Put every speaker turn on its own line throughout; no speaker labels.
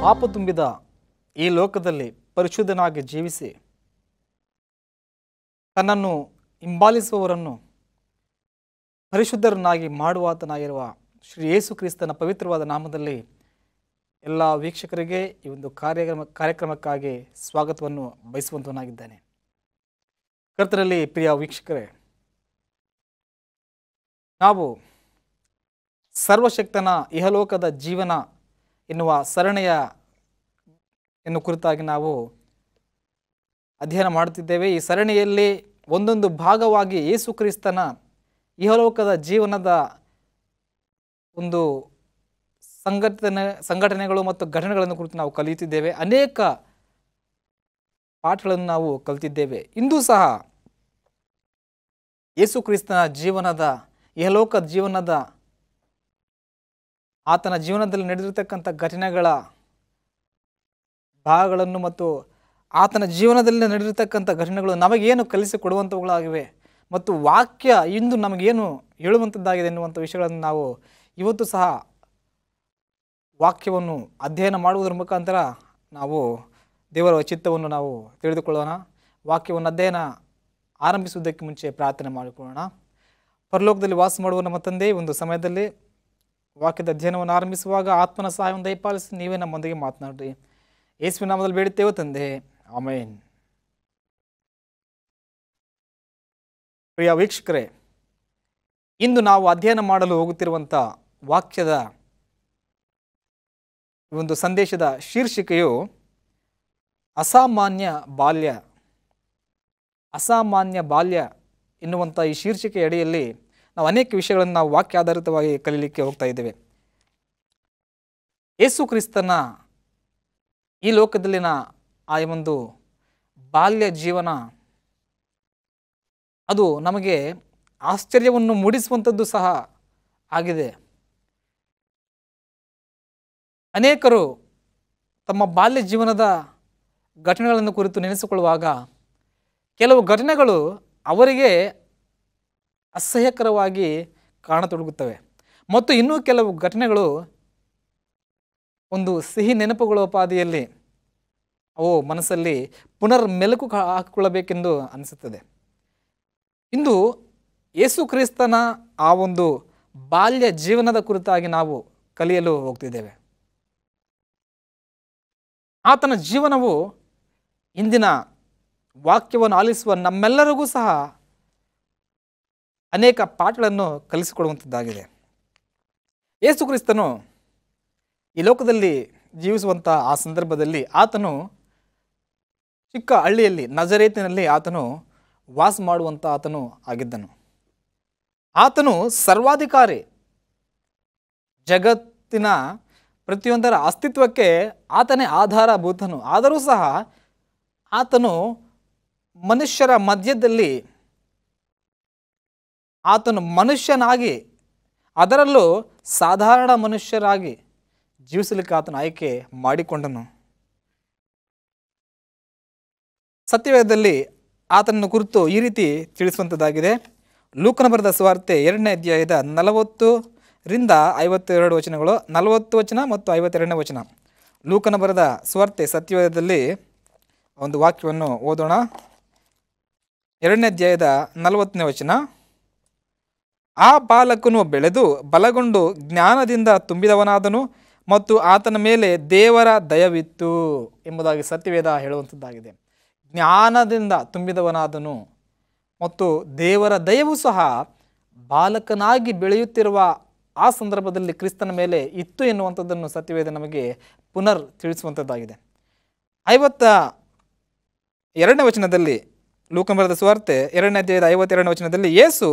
ಪಾಪ ತುಂಬಿದ ಈ ಲೋಕದಲ್ಲಿ ಪರಿಶುದ್ಧನಾಗಿ ಜೀವಿಸಿ ತನ್ನನ್ನು ಹಿಂಬಾಲಿಸುವವರನ್ನು ಪರಿಶುದ್ಧರನ್ನಾಗಿ ಮಾಡುವಾತನಾಗಿರುವ ಶ್ರೀ ಯೇಸು ಕ್ರಿಸ್ತನ ಪವಿತ್ರವಾದ ನಾಮದಲ್ಲಿ ಎಲ್ಲ ವೀಕ್ಷಕರಿಗೆ ಈ ಒಂದು ಕಾರ್ಯಕ್ರಮಕ್ಕಾಗಿ ಸ್ವಾಗತವನ್ನು ಬಯಸುವಂತವನಾಗಿದ್ದೇನೆ. ಕರ್ತನಲ್ಲಿ ಪ್ರಿಯ ವೀಕ್ಷಕರೇ, ನಾವು ಸರ್ವಶಕ್ತನ ಇಹಲೋಕದ ಜೀವನ ಎನ್ನುವ ಸರಣಿಯ ಕುರಿತಾಗಿ ನಾವು ಅಧ್ಯಯನ ಮಾಡುತ್ತಿದ್ದೇವೆ. ಈ ಸರಣಿಯಲ್ಲಿ ಒಂದೊಂದು ಭಾಗವಾಗಿ ಯೇಸು ಕ್ರಿಸ್ತನ ಇಹಲೋಕದ ಜೀವನದ ಒಂದು ಸಂಘಟನೆಗಳು ಮತ್ತು ಘಟನೆಗಳನ್ನು ಕುರಿತು ನಾವು ಕಲಿಯುತ್ತಿದ್ದೇವೆ. ಅನೇಕ ಪಾಠಗಳನ್ನು ನಾವು ಕಲಿತಿದ್ದೇವೆ. ಇಂದು ಸಹ ಯೇಸು ಕ್ರಿಸ್ತನ ಜೀವನದ ಇಹಲೋಕ ಜೀವನದ ಆತನ ಜೀವನದಲ್ಲಿ ನಡೆದಿರತಕ್ಕಂಥ ಘಟನೆಗಳ ಭಾಗಗಳನ್ನು ಮತ್ತು ಆತನ ಜೀವನದಲ್ಲಿ ನಡೆದಿರತಕ್ಕಂಥ ಘಟನೆಗಳು ನಮಗೇನು ಕಲಿಸಿಕೊಡುವಂಥವುಗಳಾಗಿವೆ ಮತ್ತು ವಾಕ್ಯ ಇಂದು ನಮಗೇನು ಹೇಳುವಂಥದ್ದಾಗಿದೆ ಎನ್ನುವಂಥ ವಿಷಯಗಳನ್ನು ನಾವು ಇವತ್ತು ಸಹ ವಾಕ್ಯವನ್ನು ಅಧ್ಯಯನ ಮಾಡುವುದರ ಮುಖಾಂತರ ನಾವು ದೇವರ ಚಿತ್ತವನ್ನು ನಾವು ತಿಳಿದುಕೊಳ್ಳೋಣ. ವಾಕ್ಯವನ್ನು ಅಧ್ಯಯನ ಆರಂಭಿಸುವುದಕ್ಕೆ ಮುಂಚೆ ಪ್ರಾರ್ಥನೆ ಮಾಡಿಕೊಳ್ಳೋಣ. ಪರಲೋಕದಲ್ಲಿ ವಾಸ ಮಾಡುವ ನಮ್ಮ ತಂದೆ, ಒಂದು ಸಮಯದಲ್ಲಿ ವಾಕ್ಯದ ಅಧ್ಯಯನವನ್ನು ಆರಂಭಿಸುವಾಗ ಆತ್ಮನ ಸಹಾಯವನ್ನು ದಯಪಾಲಿಸಿ ನೀವೇ ನಮ್ಮೊಂದಿಗೆ ಮಾತನಾಡ್ರಿ. ಯೇಸುವಿನ ನಾಮದಲ್ಲಿ ಬೇಡುತ್ತೇವೆ ತಂದೆ, ಆಮೇನ್. ಪ್ರಿಯ ವೀಕ್ಷಕರೇ, ಇಂದು ನಾವು ಅಧ್ಯಯನ ಮಾಡಲು ಹೋಗುತ್ತಿರುವಂಥ ವಾಕ್ಯದ ಒಂದು ಸಂದೇಶದ ಶೀರ್ಷಿಕೆಯು ಅಸಾಮಾನ್ಯ ಬಾಲ್ಯ. ಅಸಾಮಾನ್ಯ ಬಾಲ್ಯ ಎನ್ನುವಂಥ ಈ ಶೀರ್ಷಿಕೆ ಅಡಿಯಲ್ಲಿ ನಾವು ಅನೇಕ ವಿಷಯಗಳನ್ನು ನಾವು ವಾಕ್ಯ ಆಧಾರಿತವಾಗಿ ಕಲೀಲಿಕ್ಕೆ ಹೋಗ್ತಾ ಇದ್ದೇವೆ. ಯೇಸು ಕ್ರಿಸ್ತನ ಈ ಲೋಕದಲ್ಲಿನ ಆ ಒಂದು ಬಾಲ್ಯ ಜೀವನ ಅದು ನಮಗೆ ಆಶ್ಚರ್ಯವನ್ನು ಮೂಡಿಸುವಂಥದ್ದು ಸಹ ಆಗಿದೆ. ಅನೇಕರು ತಮ್ಮ ಬಾಲ್ಯ ಜೀವನದ ಘಟನೆಗಳನ್ನು ಕುರಿತು ನೆನೆಸಿಕೊಳ್ಳುವಾಗ ಕೆಲವು ಘಟನೆಗಳು ಅವರಿಗೆ ಅಸಹ್ಯಕರವಾಗಿ ಕಾಣತೊಡಗುತ್ತವೆ ಮತ್ತು ಇನ್ನೂ ಕೆಲವು ಘಟನೆಗಳು ಒಂದು ಸಿಹಿ ನೆನಪುಗಳೋಪಾದಿಯಲ್ಲಿ ಅವು ಮನಸ್ಸಲ್ಲಿ ಪುನರ್ ಮೆಲುಕು ಹಾಕಿಕೊಳ್ಳಬೇಕೆಂದು ಅನಿಸುತ್ತದೆ. ಇಂದು ಯೇಸು ಕ್ರಿಸ್ತನ ಆ ಒಂದು ಬಾಲ್ಯ ಜೀವನದ ಕುರಿತಾಗಿ ನಾವು ಕಲಿಯಲು ಹೋಗ್ತಿದ್ದೇವೆ. ಆತನ ಜೀವನವು ಇಂದಿನ ವಾಕ್ಯವನ್ನು ಆಲಿಸುವ ನಮ್ಮೆಲ್ಲರಿಗೂ ಸಹ ಅನೇಕ ಪಾಠಗಳನ್ನು ಕಲಿಸಿಕೊಡುವಂಥದ್ದಾಗಿದೆ. ಯೇಸು ಕ್ರಿಸ್ತನು ಈ ಲೋಕದಲ್ಲಿ ಜೀವಿಸುವಂಥ ಆ ಸಂದರ್ಭದಲ್ಲಿ ಆತನು ಚಿಕ್ಕ ಹಳ್ಳಿಯಲ್ಲಿ ನಜರೇತಿನಲ್ಲಿ ಆತನು ವಾಸ ಮಾಡುವಂಥ ಆತನು ಆಗಿದ್ದನು. ಆತನು ಸರ್ವಾಧಿಕಾರಿ, ಜಗತ್ತಿನ ಪ್ರತಿಯೊಂದರ ಅಸ್ತಿತ್ವಕ್ಕೆ ಆತನೇ ಆಧಾರಭೂತನು. ಆದರೂ ಸಹ ಆತನು ಮನುಷ್ಯರ ಮಧ್ಯದಲ್ಲಿ ಆತನು ಮನುಷ್ಯನಾಗಿ, ಅದರಲ್ಲೂ ಸಾಧಾರಣ ಮನುಷ್ಯರಾಗಿ ಜೀವಿಸಲಿಕ್ಕೆ ಆತನ ಆಯ್ಕೆ ಮಾಡಿಕೊಂಡನು. ಸತ್ಯವೇದದಲ್ಲಿ ಆತನನ್ನು ಕುರಿತು ಈ ರೀತಿ ತಿಳಿಸುವಂಥದ್ದಾಗಿದೆ. ಲೂಕನ ಬರೆದ ಸುವಾರ್ತೆ 2ನೇ ಅಧ್ಯಾಯದ 40ರಿಂದ 52 ವಚನಗಳು, 40 ವಚನ ಮತ್ತು 52ನೇ ವಚನ. ಲೂಕನ ಬರೆದ ಸುವಾರ್ತೆ ಸತ್ಯವೇದದಲ್ಲಿ ಒಂದು ವಾಕ್ಯವನ್ನು ಓದೋಣ. 2ನೇ ಅಧ್ಯಾಯದ 40ನೇ ವಚನ. ಆ ಬಾಲಕನು ಬೆಳೆದು ಬಲಗೊಂಡು ಜ್ಞಾನದಿಂದ ತುಂಬಿದವನಾದನು ಮತ್ತು ಆತನ ಮೇಲೆ ದೇವರ ದಯವಿತ್ತು ಎಂಬುದಾಗಿ ಸತ್ಯವೇದ ಹೇಳುವಂಥದ್ದಾಗಿದೆ. ಜ್ಞಾನದಿಂದ ತುಂಬಿದವನಾದನು ಮತ್ತು ದೇವರ ದಯವು ಸಹ ಬಾಲಕನಾಗಿ ಬೆಳೆಯುತ್ತಿರುವ ಆ ಸಂದರ್ಭದಲ್ಲಿ ಕ್ರಿಸ್ತನ ಮೇಲೆ ಇತ್ತು ಎನ್ನುವಂಥದ್ದನ್ನು ಸತ್ಯವೇದ ನಮಗೆ ಪುನರ್ ತಿಳಿಸುವಂಥದ್ದಾಗಿದೆ. 52ನೇ ವಚನದಲ್ಲಿ, ಲೂಕನ ಬರೆದ ಸುವಾರ್ತೆ 2ನೇ ಅಧ್ಯಾಯದ 52ನೇ ವಚನದಲ್ಲಿ, ಯೇಸು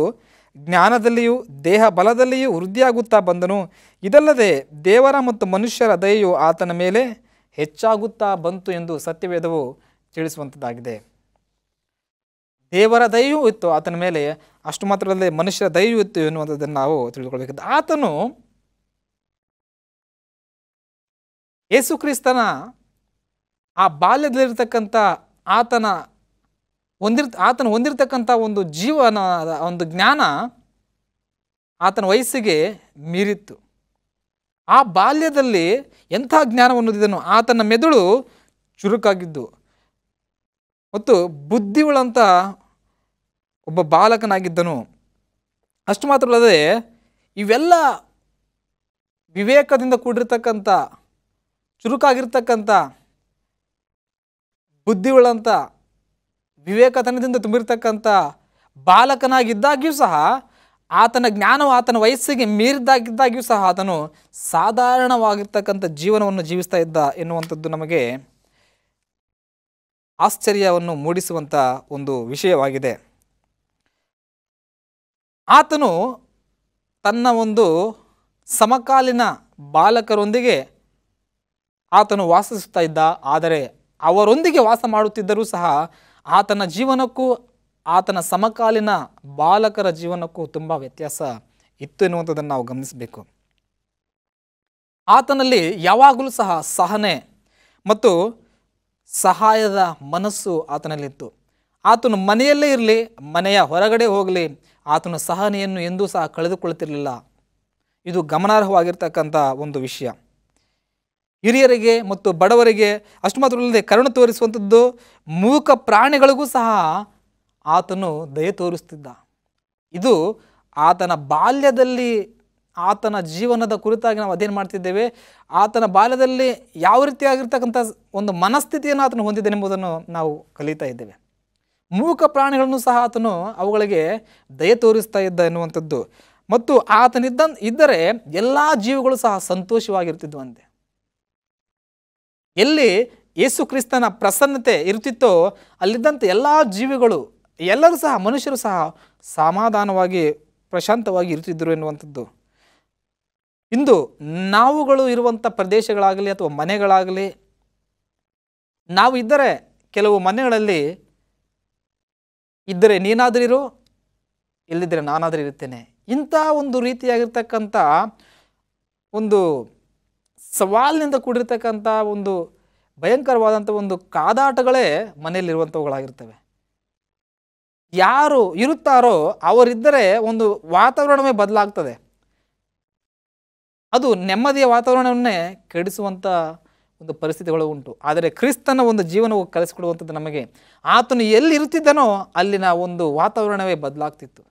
ಜ್ಞಾನದಲ್ಲಿಯೂ ದೇಹ ಬಲದಲ್ಲಿಯೂ ವೃದ್ಧಿಯಾಗುತ್ತಾ ಬಂದನು. ಇದಲ್ಲದೆ ದೇವರ ಮತ್ತು ಮನುಷ್ಯರ ದಯೆಯು ಆತನ ಮೇಲೆ ಹೆಚ್ಚಾಗುತ್ತಾ ಬಂತು ಎಂದು ಸತ್ಯವೇದವು ತಿಳಿಸುವಂಥದ್ದಾಗಿದೆ. ದೇವರ ದಯೆಯೂ ಇತ್ತು ಆತನ ಮೇಲೆ, ಅಷ್ಟು ಮಾತ್ರದಲ್ಲದೆ ಮನುಷ್ಯರ ದಯೆಯೂ ಇತ್ತು ಎನ್ನುವಂಥದ್ದನ್ನು ನಾವು ತಿಳಿದುಕೊಳ್ಬೇಕಿತ್ತು. ಆತನು ಯೇಸು ಕ್ರಿಸ್ತನ ಆ ಬಾಲ್ಯದಲ್ಲಿರ್ತಕ್ಕಂಥ ಆತನ ಹೊಂದಿರತಕ್ಕಂಥ ಒಂದು ಜೀವನ, ಒಂದು ಜ್ಞಾನ ಆತನ ವಯಸ್ಸಿಗೆ ಮೀರಿತ್ತು. ಆ ಬಾಲ್ಯದಲ್ಲಿ ಎಂಥ ಜ್ಞಾನವನ್ನು ಹೊಂದಿದನು. ಆತನ ಮೆದುಳು ಚುರುಕಾಗಿದ್ದು ಮತ್ತು ಬುದ್ಧಿಯುಳ್ಳಂಥ ಒಬ್ಬ ಬಾಲಕನಾಗಿದ್ದನು. ಅಷ್ಟು ಮಾತ್ರವಲ್ಲದೆ ಇವೆಲ್ಲ ವಿವೇಕದಿಂದ ಕೂಡಿರ್ತಕ್ಕಂಥ, ಚುರುಕಾಗಿರ್ತಕ್ಕಂಥ, ಬುದ್ಧಿಯುಳ್ಳಂಥ, ವಿವೇಕತನದಿಂದ ತುಂಬಿರ್ತಕ್ಕಂಥ ಬಾಲಕನಾಗಿದ್ದಾಗ್ಯೂ ಸಹ ಆತನ ಜ್ಞಾನವು ಆತನ ವಯಸ್ಸಿಗೆ ಮೀರಿದ್ದಾಗಿದ್ದಾಗ್ಯೂ ಸಹ ಆತನು ಸಾಧಾರಣವಾಗಿರ್ತಕ್ಕಂಥ ಜೀವನವನ್ನು ಜೀವಿಸ್ತಾ ಇದ್ದ ಎನ್ನುವಂಥದ್ದು ನಮಗೆ ಆಶ್ಚರ್ಯವನ್ನು ಮೂಡಿಸುವಂಥ ಒಂದು ವಿಷಯವಾಗಿದೆ. ಆತನು ತನ್ನ ಒಂದು ಸಮಕಾಲೀನ ಬಾಲಕರೊಂದಿಗೆ ಆತನು ವಾಸಿಸುತ್ತಾ ಇದ್ದ. ಆದರೆ ಅವರೊಂದಿಗೆ ವಾಸ ಮಾಡುತ್ತಿದ್ದರೂ ಸಹ ಆತನ ಜೀವನಕ್ಕೂ ಆತನ ಸಮಕಾಲೀನ ಬಾಲಕರ ಜೀವನಕ್ಕೂ ತುಂಬ ವ್ಯತ್ಯಾಸ ಇತ್ತು ಎನ್ನುವಂಥದ್ದನ್ನು ನಾವು ಗಮನಿಸಬೇಕು. ಆತನಲ್ಲಿ ಯಾವಾಗಲೂ ಸಹ ಸಹನೆ ಮತ್ತು ಸಹಾಯದ ಮನಸ್ಸು ಆತನಲ್ಲಿತ್ತು. ಆತನು ಮನೆಯಲ್ಲೇ ಇರಲಿ, ಮನೆಯ ಹೊರಗಡೆ ಹೋಗಲಿ, ಆತನ ಸಹನೆಯನ್ನು ಎಂದೂ ಸಹ ಕಳೆದುಕೊಳ್ಳುತ್ತಿರಲಿಲ್ಲ. ಇದು ಗಮನಾರ್ಹವಾಗಿರ್ತಕ್ಕಂಥ ಒಂದು ವಿಷಯ. ಹಿರಿಯರಿಗೆ ಮತ್ತು ಬಡವರಿಗೆ ಅಷ್ಟು ಮಾತ್ರವಲ್ಲದೆ ಕರುಣೆ ತೋರಿಸುವಂಥದ್ದು ಮೂಕ ಪ್ರಾಣಿಗಳಿಗೂ ಸಹ ಆತನು ದಯೆ ತೋರಿಸ್ತಿದ್ದ. ಇದು ಆತನ ಬಾಲ್ಯದಲ್ಲಿ ಆತನ ಜೀವನದ ಕುರಿತಾಗಿ ನಾವು ಅಧ್ಯಯನ ಮಾಡ್ತಿದ್ದೇವೆ. ಆತನ ಬಾಲ್ಯದಲ್ಲಿ ಯಾವ ರೀತಿಯಾಗಿರ್ತಕ್ಕಂಥ ಒಂದು ಮನಸ್ಥಿತಿಯನ್ನು ಆತನು ಹೊಂದಿದ್ದೇನೆಂಬುದನ್ನು ನಾವು ಕಲಿತಾ ಇದ್ದೇವೆ. ಮೂಕ ಪ್ರಾಣಿಗಳನ್ನು ಸಹ ಆತನು ಅವುಗಳಿಗೆ ದಯೆ ತೋರಿಸ್ತಾ ಇದ್ದ ಎನ್ನುವಂಥದ್ದು. ಮತ್ತು ಇದ್ದರೆ ಎಲ್ಲ ಜೀವಿಗಳು ಸಹ ಸಂತೋಷವಾಗಿರ್ತಿದ್ವಂತೆ. ಎಲ್ಲಿ ಯೇಸು ಕ್ರಿಸ್ತನ ಪ್ರಸನ್ನತೆ ಇರುತ್ತಿತ್ತೋ ಅಲ್ಲಿದ್ದಂಥ ಎಲ್ಲ ಜೀವಿಗಳು, ಎಲ್ಲರೂ ಸಹ, ಮನುಷ್ಯರು ಸಹ ಸಮಾಧಾನವಾಗಿ ಪ್ರಶಾಂತವಾಗಿ ಇರುತ್ತಿದ್ದರು ಎನ್ನುವಂಥದ್ದು. ಇಂದು ನಾವುಗಳು ಇರುವಂಥ ಪ್ರದೇಶಗಳಾಗಲಿ ಅಥವಾ ಮನೆಗಳಾಗಲಿ, ನಾವು ಇದ್ದರೆ ಕೆಲವು ಮನೆಗಳಲ್ಲಿ ಇದ್ದರೆ ನೀನಾದರಿರು, ಇಲ್ಲಿದ್ದರೆ ನಾನಾದರೂ ಇರುತ್ತೇನೆ, ಇಂಥ ಒಂದು ರೀತಿಯಾಗಿರ್ತಕ್ಕಂಥ ಒಂದು ಸವಾಲಿನಿಂದ ಕೂಡಿರ್ತಕ್ಕಂಥ ಒಂದು ಭಯಂಕರವಾದಂಥ ಒಂದು ಕಾದಾಟಗಳೇ ಮನೆಯಲ್ಲಿರುವಂಥವುಗಳಾಗಿರ್ತವೆ. ಯಾರು ಇರುತ್ತಾರೋ ಅವರಿದ್ದರೆ ಒಂದು ವಾತಾವರಣವೇ ಬದಲಾಗ್ತದೆ. ಅದು ನೆಮ್ಮದಿಯ ವಾತಾವರಣವನ್ನೇ ಕೆಡಿಸುವಂಥ ಒಂದು ಪರಿಸ್ಥಿತಿಗಳು ಉಂಟು. ಆದರೆ ಕ್ರಿಸ್ತನ ಒಂದು ಜೀವನವು ಕಲಿಸಿಕೊಡುವಂಥದ್ದು ನಮಗೆ, ಆತನು ಎಲ್ಲಿ ಇರುತ್ತಿದ್ದನೋ ಅಲ್ಲಿನ ಒಂದು ವಾತಾವರಣವೇ ಬದಲಾಗ್ತಿತ್ತು.